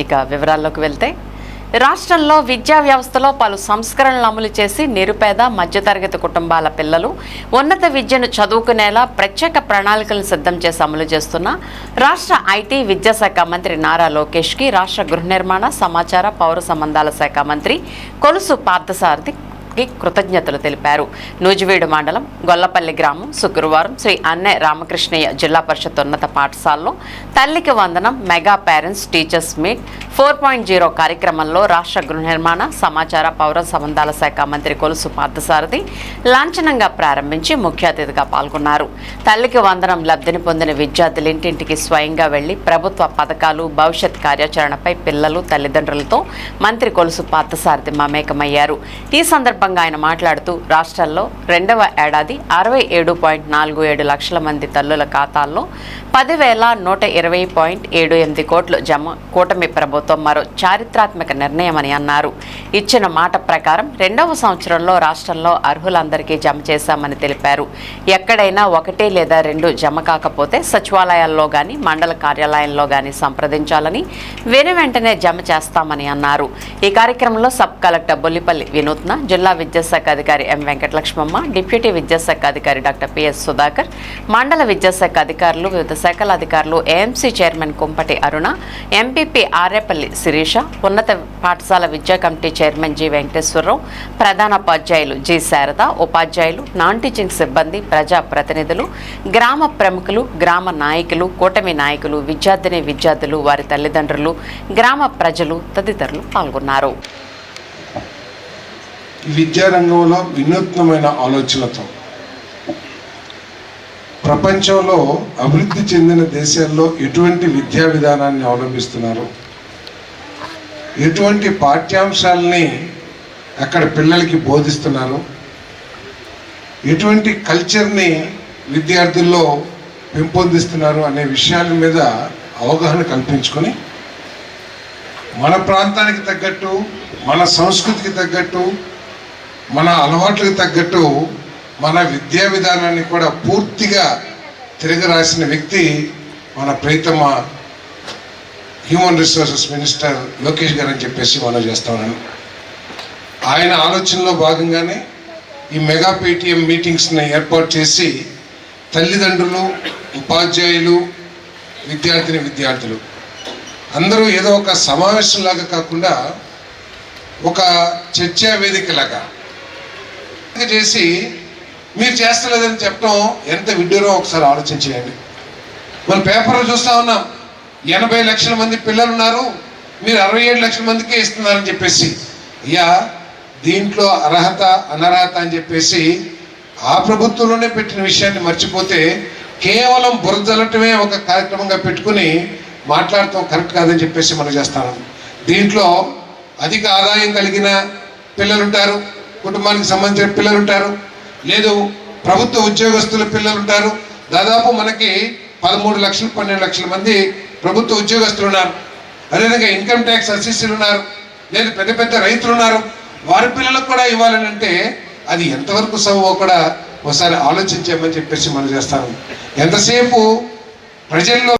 ఇక వివరాల్లోకి వెళ్తే రాష్ట్రంలో విద్యా వ్యవస్థలో పలు సంస్కరణలు అమలు చేసి నిరుపేద మధ్యతరగతి కుటుంబాల పిల్లలు ఉన్నత విద్యను చదువుకునేలా ప్రత్యేక ప్రణాళికలను సిద్ధం చేసి అమలు చేస్తున్న రాష్ట్ర ఐటీ విద్యాశాఖ మంత్రి నారా లోకేష్కి రాష్ట్ర గృహ నిర్మాణ సమాచార పౌర సంబంధాల శాఖ మంత్రి కొలుసు పార్థసారథి కృతజ్ఞతలు తెలిపారు. నూజివీడు మండలం గొల్లపల్లి గ్రామం శుక్రవారం శ్రీ అన్నే రామకృష్ణయ్య జిల్లా పరిషత్ ఉన్నత పాఠశాలలో తల్లికి వందనం మెగా పేరెంట్స్ టీచర్స్ మీట్ 4.0 కార్యక్రమంలో రాష్ట్ర గృహ నిర్మాణ సమాచార పౌర సంబంధాల శాఖ మంత్రి కొలుసు పార్థసారథి లాంఛనంగా ప్రారంభించి ముఖ్య అతిథిగా పాల్గొన్నారు. తల్లికి వందనం లబ్ధిని పొందిన విద్యార్థులు ఇంటింటికి స్వయంగా వెళ్లి ప్రభుత్వ పథకాలు భవిష్యత్ కార్యాచరణపై పిల్లలు తల్లిదండ్రులతో మంత్రి కొలుసు పార్థసారథి మమేకమయ్యారు. ఈ సందర్భంగా ఆయన మాట్లాడుతూ రాష్ట్రాల్లో రెండవ ఏడాది 67.47 లక్షల మంది తల్లుల ఖాతాల్లో 10,120.78 కోట్లు జమ కూటమి ప్రభుత్వం మరో చారిత్రాత్మక నిర్ణయమని అన్నారు. ఇచ్చిన మాట ప్రకారం రెండవ సంవత్సరంలో రాష్ట్రంలో అర్హులందరికీ జమ చేశామని తెలిపారు. ఎక్కడైనా 1 లేదా 2 జమ కాకపోతే సచివాలయాల్లో గాని మండల కార్యాలయంలో గాని సంప్రదించాలని వెంటనే జమ చేస్తామని అన్నారు. ఈ కార్యక్రమంలో సబ్ కలెక్టర్ బొల్లిపల్లి వినూత్న, జిల్లా విద్యాశాఖ అధికారి ఎం వెంకటలక్ష్మమ్మ, డిప్యూటీ విద్యాశాఖ అధికారి డాక్టర్ పిఎస్ సుధాకర్, మండల విద్యాశాఖ అధికారులు, వివిధ శాఖల అధికారులు, ఏఎంసీ చైర్మన్ కుంపటి అరుణ, ఎంపీపీ ఆరేపల్లి శిరీష, ఉన్నత పాఠశాల విద్యా కమిటీ చైర్మన్ జి వెంకటేశ్వరరావు, ప్రధానోపాధ్యాయులు జి శారద, ఉపాధ్యాయులు, నాన్ టీచింగ్ సిబ్బంది, ప్రజా ప్రతినిధులు, గ్రామ ప్రముఖులు, గ్రామ నాయకులు, కూటమి నాయకులు, విద్యార్థులు, వారి తల్లిదండ్రులు, గ్రామ ప్రజలు తదితరులు పాల్గొన్నారు. విద్యారంగంలో వినూత్నమైన ఆలోచనతో ప్రపంచంలో అభివృద్ధి చెందిన దేశాల్లో ఎటువంటి విద్యా విధానాన్ని అవలంబిస్తున్నారు, ఎటువంటి పాఠ్యాంశాలని అక్కడ పిల్లలకి బోధిస్తున్నారు, ఎటువంటి కల్చర్ని విద్యార్థుల్లో పెంపొందిస్తున్నారు అనే విషయాల మీద అవగాహన కల్పించుకొని మన ప్రాంతానికి తగ్గట్టు, మన సంస్కృతికి తగ్గట్టు, మన అలవాట్లకు తగ్గట్టు మన విద్యా విధానాన్ని కూడా పూర్తిగా తిరిగి రాసిన వ్యక్తి మన ప్రీతమ హ్యూమన్ రిసోర్సెస్ మినిస్టర్ లోకేష్ గారు అని చెప్పేసి మనం చేస్తామని ఆయన ఆలోచనలో భాగంగానే ఈ మెగా పేటీఎం మీటింగ్స్ని ఏర్పాటు చేసి తల్లిదండ్రులు, ఉపాధ్యాయులు, విద్యార్థులు అందరూ ఏదో ఒక సమావేశంలాగా కాకుండా ఒక చర్చా వేదికలాగా చేసి మీరు చేస్తలేదని చెప్పడం ఎంత విడ్డూరో ఒకసారి ఆలోచించేయండి. మన పేపర్లో చూస్తూ ఉన్నాం 80 లక్షల మంది పిల్లలు ఉన్నారు, మీరు 67 లక్షల మందికే ఇస్తున్నారని చెప్పేసి. అయ్యా, దీంట్లో అర్హత అనర్హత అని చెప్పేసి ఆ ప్రభుత్వంలోనే పెట్టిన విషయాన్ని మర్చిపోతే కేవలం బురదలటమే ఒక కార్యక్రమంగా పెట్టుకుని మాట్లాడటం కరెక్ట్ కాదని చెప్పేసి మనం చేస్తాను. దీంట్లో అధిక ఆదాయం కలిగిన పిల్లలు ఉంటారు, కుటుంబానికి సంబంధించిన పిల్లలు ఉంటారు, లేదు ప్రభుత్వ ఉద్యోగస్తుల పిల్లలు ఉంటారు. దాదాపు మనకి 13 లక్షలు 12 లక్షల మంది ప్రభుత్వ ఉద్యోగస్తులు ఉన్నారు. అదేవిధంగా ఇన్కమ్ ట్యాక్స్ అసిస్టెంట్లు ఉన్నారు, లేదు పెద్ద పెద్ద రైతులు ఉన్నారు. వారి పిల్లలకు కూడా ఇవ్వాలని అంటే అది ఎంతవరకు సవ్వో కూడా ఒకసారి ఆలోచించామని చెప్పేసి మనం చేస్తాను. ఎంతసేపు ప్రజల్లో